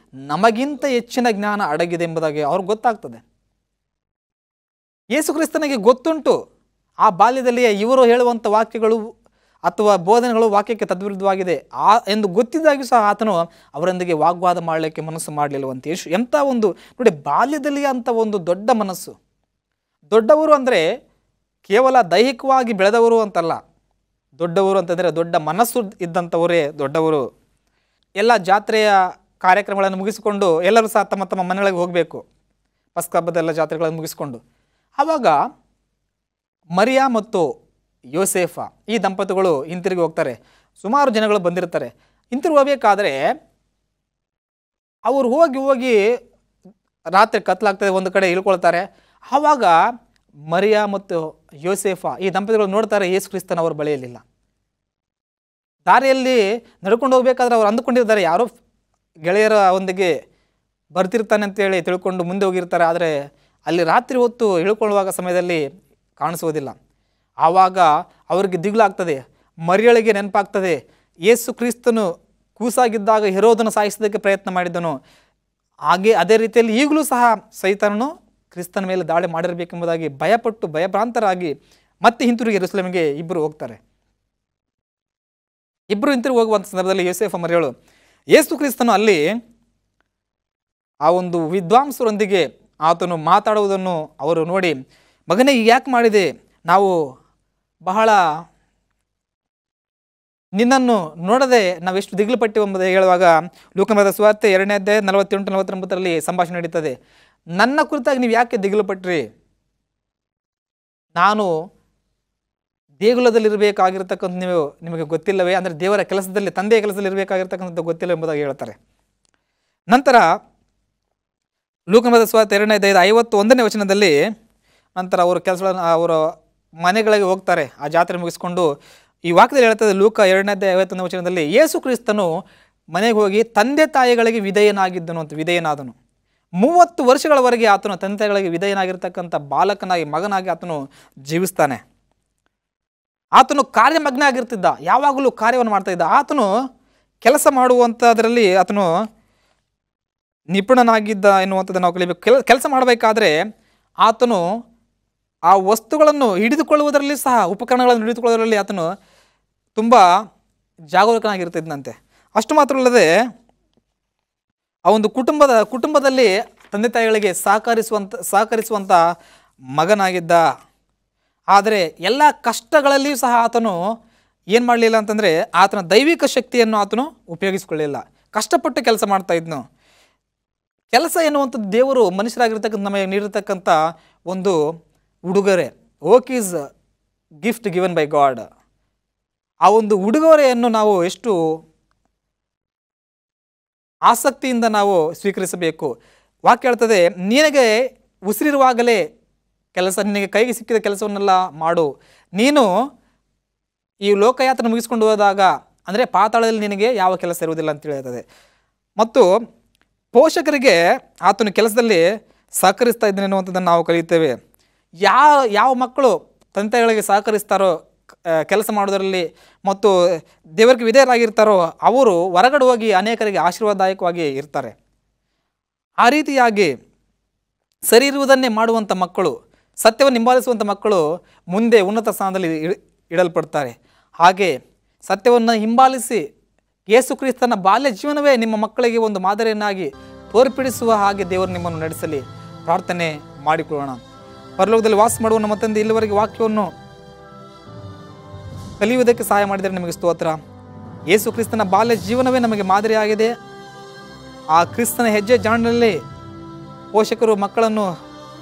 ನಮಗಿಂತ ಹೆಚ್ಚಿನ ಜ್ಞಾನ ಅಡಗಿದೆ ಎಂಬುದಾಗಿ ಅವ್ರಿಗೆ ಗೊತ್ತಾಗ್ತದೆ. ಯೇಸು ಕ್ರಿಸ್ತನಿಗೆ ಗೊತ್ತುಂಟು ಆ ಬಾಲ್ಯದಲ್ಲಿಯೇ ಇವರು ಹೇಳುವಂಥ ವಾಕ್ಯಗಳು ಅಥವಾ ಬೋಧನೆಗಳು ವಾಕ್ಯಕ್ಕೆ ತದ್ವಿರುದ್ಧವಾಗಿದೆ ಎಂದು ಗೊತ್ತಿದ್ದಾಗೂ ಸಹ ಆತನು ಅವರೊಂದಿಗೆ ವಾಗ್ವಾದ ಮಾಡಲಿಕ್ಕೆ ಮನಸ್ಸು ಮಾಡಲಿಲ್ಲವಂತೆ. ಎಂಥ ಒಂದು ನೋಡಿ, ಬಾಲ್ಯದಲ್ಲಿ ಅಂಥ ಒಂದು ದೊಡ್ಡ ಮನಸ್ಸು. ದೊಡ್ಡವರು ಅಂದರೆ ಕೇವಲ ದೈಹಿಕವಾಗಿ ಬೆಳೆದವರು ಅಂತಲ್ಲ, ದೊಡ್ಡವರು ಅಂತಂದರೆ ದೊಡ್ಡ ಮನಸ್ಸು ಇದ್ದಂಥವರೇ ದೊಡ್ಡವರು. ಎಲ್ಲ ಜಾತ್ರೆಯ ಕಾರ್ಯಕ್ರಮಗಳನ್ನು ಮುಗಿಸಿಕೊಂಡು ಎಲ್ಲರೂ ಸಹ ತಮ್ಮ ತಮ್ಮ ಮನೆಗಳಿಗೆ ಹೋಗಬೇಕು, ಪಸ್ಕ ಹಬ್ಬದ ಎಲ್ಲ ಜಾತ್ರೆಗಳನ್ನು ಮುಗಿಸ್ಕೊಂಡು. ಆವಾಗ ಮರಿಯಾ ಮತ್ತು ಯೋಸೇಫ ಈ ದಂಪತಿಗಳು ಹಿಂತಿರುಗಿ ಹೋಗ್ತಾರೆ. ಸುಮಾರು ಜನಗಳು ಬಂದಿರ್ತಾರೆ. ಹಿಂತಿರುಗಿ ಹೋಗಬೇಕಾದ್ರೆ ಅವರು ಹೋಗಿ ಹೋಗಿ ರಾತ್ರಿ ಕತ್ಲಾಗ್ತದೆ, ಒಂದು ಕಡೆ ಇಳ್ಕೊಳ್ತಾರೆ. ಆವಾಗ ಮರಿಯಾ ಮತ್ತು ಯೋಸೇಫ ಈ ದಂಪತಿಗಳು ನೋಡ್ತಾರೆ, ಯೇಸು ಕ್ರಿಸ್ತನ ಅವ್ರ ಬಳಿಯಲ್ಲಿಲ್ಲ. ದಾರಿಯಲ್ಲಿ ನಡ್ಕೊಂಡು ಹೋಗ್ಬೇಕಾದ್ರೆ ಅವ್ರು ಅಂದುಕೊಂಡಿರ್ತಾರೆ ಯಾರೋ ಗೆಳೆಯರ ಒಂದಿಗೆ ಬರ್ತಿರ್ತಾನೆ ಅಂತೇಳಿ ತಿಳ್ಕೊಂಡು ಮುಂದೆ ಹೋಗಿರ್ತಾರೆ. ಆದರೆ ಅಲ್ಲಿ ರಾತ್ರಿ ಹೊತ್ತು ಇಳ್ಕೊಳ್ಳುವಾಗ ಸಮಯದಲ್ಲಿ ಕಾಣಿಸೋದಿಲ್ಲ. ಆವಾಗ ಅವ್ರಿಗೆ ದಿಗ್ಲಾಗ್ತದೆ, ಮರಿಯಳಿಗೆ ನೆನಪಾಗ್ತದೆ, ಯೇಸು ಕ್ರಿಸ್ತನು ಕೂಸಾಗಿದ್ದಾಗ ಹೆರೋದನ್ನು ಸಾಯಿಸೋದಕ್ಕೆ ಪ್ರಯತ್ನ ಮಾಡಿದ್ದನು. ಅದೇ ರೀತಿಯಲ್ಲಿ ಈಗಲೂ ಸಹ ಸೈತಾನನು ಕ್ರಿಸ್ತನ ಮೇಲೆ ದಾಳಿ ಮಾಡಿರಬೇಕೆಂಬುದಾಗಿ ಭಯಪಟ್ಟು ಭಯಭ್ರಾಂತರಾಗಿ ಮತ್ತೆ ಹಿಂತಿರುಗಿ ಯೆರೂಸಲೇಮಿಗೆ ಇಬ್ಬರು ಹೋಗ್ತಾರೆ. ಇಬ್ಬರು ಹಿಂತಿರುಗಿ ಹೋಗುವಂಥ ಸಂದರ್ಭದಲ್ಲಿ ಯೋಸೇಫ ಮರಿಯಳು ಯೇಸು ಕ್ರಿಸ್ತನು ಅಲ್ಲಿ ಆ ಒಂದು ವಿದ್ವಾಂಸರೊಂದಿಗೆ ಆತನು ಮಾತಾಡುವುದನ್ನು ಅವರು ನೋಡಿ, ಮಗನೇ ಈಗ ಯಾಕೆ ಮಾಡಿದೆ, ನಾವು ಬಹಳ ನಿನ್ನನ್ನು ನೋಡದೆ ನಾವೆಷ್ಟು ದಿಗ್ಲು ಪಟ್ಟಿವೆಂಬುದು ಹೇಳುವಾಗ ಲೂಕನ ಬರೆದ ಸುವಾರ್ತೆ 2ನೇ ಅಧ್ಯಾಯ 48-49ರಲ್ಲಿ ಸಂಭಾಷಣೆ ನಡೀತದೆ. ನನ್ನ ಕುರಿತಾಗಿ ನೀವು ಯಾಕೆ ದಿಗ್ಲು ಪಟ್ರಿ, ನಾನು ದೇಗುಲದಲ್ಲಿರಬೇಕಾಗಿರ್ತಕ್ಕಂಥ ನಿಮಗೆ ಗೊತ್ತಿಲ್ಲವೇ, ಅಂದರೆ ದೇವರ ಕೆಲಸದಲ್ಲಿ, ತಂದೆಯ ಕೆಲಸದಲ್ಲಿ ಇರಬೇಕಾಗಿರ್ತಕ್ಕಂಥದ್ದು ಗೊತ್ತಿಲ್ಲ ಎಂಬುದಾಗಿ ಹೇಳ್ತಾರೆ. ನಂತರ ಲೂಕನ ಬರೆದ ಸುವಾರ್ತೆ 2ನೇ ಅಧ್ಯಾಯದ 51ನೇ ವಚನದಲ್ಲಿ ನಂತರ ಅವರು ಕೆಲಸಗಳನ್ನು ಅವರ ಮನೆಗಳಿಗೆ ಹೋಗ್ತಾರೆ. ಆ ಜಾತ್ರೆ ಮುಗಿಸ್ಕೊಂಡು ಈ ವಾಕ್ಯದಲ್ಲಿ ಹೇಳ್ತದೆ, ಲೂಕ 2ನೇ ಅಧ್ಯಾಯ 51ನೇ ವಚನದಲ್ಲಿ ಯೇಸು ಕ್ರಿಸ್ತನು ಮನೆಗೆ ಹೋಗಿ ತಂದೆ ತಾಯಿಗಳಿಗೆ ವಿಧೇಯನಾಗಿದ್ದನು ಅಂತ, ವಿಧೇಯನಾದನು. 30 ವರ್ಷಗಳವರೆಗೆ ಆತನು ತಂದೆ ತಾಯಿಗಳಿಗೆ ವಿಧೇಯನಾಗಿರ್ತಕ್ಕಂಥ ಬಾಲಕನಾಗಿ, ಮಗನಾಗಿ ಆತನು ಜೀವಿಸ್ತಾನೆ. ಆತನು ಕಾರ್ಯಮಗ್ನ ಆಗಿರ್ತಿದ್ದ, ಯಾವಾಗಲೂ ಕಾರ್ಯವನ್ನು ಮಾಡ್ತಾ ಇದ್ದ. ಆತನು ಕೆಲಸ ಮಾಡುವಂಥದ್ರಲ್ಲಿ ಆತನು ನಿಪುಣನಾಗಿದ್ದ ಎನ್ನುವಂಥದ್ದು ನಾವು ಕಲಿಬೇಕು. ಕೆಲಸ ಮಾಡಬೇಕಾದ್ರೆ ಆತನು ಆ ವಸ್ತುಗಳನ್ನು ಹಿಡಿದುಕೊಳ್ಳುವುದರಲ್ಲಿ ಸಹ, ಉಪಕರಣಗಳನ್ನು ಹಿಡಿದುಕೊಳ್ಳುವುದರಲ್ಲಿ ಆತನು ತುಂಬ ಜಾಗರೂಕನಾಗಿರ್ತಿದ್ದಂತೆ. ಅಷ್ಟು ಮಾತ್ರ ಅಲ್ಲದೆ ಆ ಒಂದು ಕುಟುಂಬದಲ್ಲಿ ತಂದೆ ತಾಯಿಗಳಿಗೆ ಸಹಕರಿಸುವಂಥ ಮಗನಾಗಿದ್ದ. ಆದರೆ ಎಲ್ಲ ಕಷ್ಟಗಳಲ್ಲಿಯೂ ಸಹ ಆತನು ಏನು ಮಾಡಲಿಲ್ಲ ಅಂತಂದರೆ ಆತನ ದೈವಿಕ ಶಕ್ತಿಯನ್ನು ಆತನು ಉಪಯೋಗಿಸಿಕೊಳ್ಳಲಿಲ್ಲ. ಕಷ್ಟಪಟ್ಟು ಕೆಲಸ ಮಾಡ್ತಾ ಇದ್ನು. ಕೆಲಸ ಎನ್ನುವಂಥದ್ದು ದೇವರು ಮನುಷ್ಯರಾಗಿರ್ತಕ್ಕಂಥ ನಮಗೆ ನೀಡಿರ್ತಕ್ಕಂಥ ಒಂದು ಉಡುಗೊರೆ. Work is gift given by god. ಆ ಒಂದು ಉಡುಗೊರೆಯನ್ನು ನಾವು ಎಷ್ಟು ಆಸಕ್ತಿಯಿಂದ ನಾವು ಸ್ವೀಕರಿಸಬೇಕು. ವಾಕ್ಯ ಹೇಳ್ತದೆ, ನಿನಗೆ ಉಸಿರಿರುವಾಗಲೇ ಕೆಲಸ, ನಿನಗೆ ಕೈಗೆ ಸಿಕ್ಕಿದ ಕೆಲಸವನ್ನೆಲ್ಲ ಮಾಡು. ನೀನು ಈ ಲೋಕಯಾತ್ರೆ ಮುಗಿಸ್ಕೊಂಡು ಹೋದಾಗ ಅಂದರೆ ಪಾತಾಳದಲ್ಲಿ ನಿನಗೆ ಯಾವ ಕೆಲಸ ಇರುವುದಿಲ್ಲ ಅಂತ ಹೇಳ್ತದೆ. ಮತ್ತು ಪೋಷಕರಿಗೆ ಆತನು ಕೆಲಸದಲ್ಲಿ ಸಹಕರಿಸ್ತಾ ಇದ್ದಾನೆ ಅನ್ನುವಂಥದ್ದನ್ನು ನಾವು ಕಲಿಯುತ್ತೇವೆ. ಯಾವ ಮಕ್ಕಳು ತಂದೆಗಳಿಗೆ ಸಹಕರಿಸ್ತಾರೋ ಕೆಲಸ ಮಾಡೋದರಲ್ಲಿ ಮತ್ತು ದೇವರಿಗೆ ವಿಧೇಯರಾಗಿರ್ತಾರೋ ಅವರು ಹೊರಗಡೆ ಹೋಗಿ ಅನೇಕರಿಗೆ ಆಶೀರ್ವಾದದಾಯಕವಾಗಿ ಇರ್ತಾರೆ. ಆ ರೀತಿಯಾಗಿ ಸರಿ ಇರುವುದನ್ನೇ ಮಾಡುವಂಥ ಮಕ್ಕಳು, ಸತ್ಯವನ್ನು ಹಿಂಬಾಲಿಸುವಂಥ ಮಕ್ಕಳು ಮುಂದೆ ಉನ್ನತ ಸ್ಥಾನದಲ್ಲಿ ಇಡಲ್ಪಡ್ತಾರೆ. ಹಾಗೆ ಸತ್ಯವನ್ನು ಹಿಂಬಾಲಿಸಿ ಯೇಸು ಕ್ರಿಸ್ತನ ಬಾಲ್ಯ ಜೀವನವೇ ನಿಮ್ಮ ಮಕ್ಕಳಿಗೆ ಒಂದು ಮಾದರಿಯನ್ನಾಗಿ ತೋರ್ಪಡಿಸುವ ಹಾಗೆ ದೇವರು ನಿಮ್ಮನ್ನು ನಡೆಸಲಿ. ಪ್ರಾರ್ಥನೆ ಮಾಡಿಕೊಳ್ಳೋಣ. ಪರಲೋಕದಲ್ಲಿ ವಾಸ ಮಾಡುವ ನಮ್ಮ ತಂದೆ, ಇಲ್ಲಿವರೆಗೆ ವಾಕ್ಯವನ್ನು ಕಲಿಯುವುದಕ್ಕೆ ಸಹಾಯ ಮಾಡಿದರೆ ನಿಮಗೆ ಸ್ತೋತ್ರ. ಯೇಸು ಕ್ರಿಸ್ತನ ಬಾಲ್ಯ ಜೀವನವೇ ನಮಗೆ ಮಾದರಿಯಾಗಿದೆ. ಆ ಕ್ರಿಸ್ತನ ಹೆಜ್ಜೆ ಜಾಣಿನಲ್ಲಿ ಪೋಷಕರು ಮಕ್ಕಳನ್ನು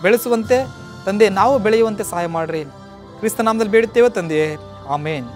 ಬೆಳೆಸುವಂತೆ ತಂದೆ ನಾವು ಬೆಳೆಯುವಂತೆ ಸಹಾಯ ಮಾಡಿರಿ. ಕ್ರಿಸ್ತ ನಾಮದಲ್ಲಿ ಬೇಡುತ್ತೇವೆ ತಂದೆಯೇ, ಆಮೇನ್.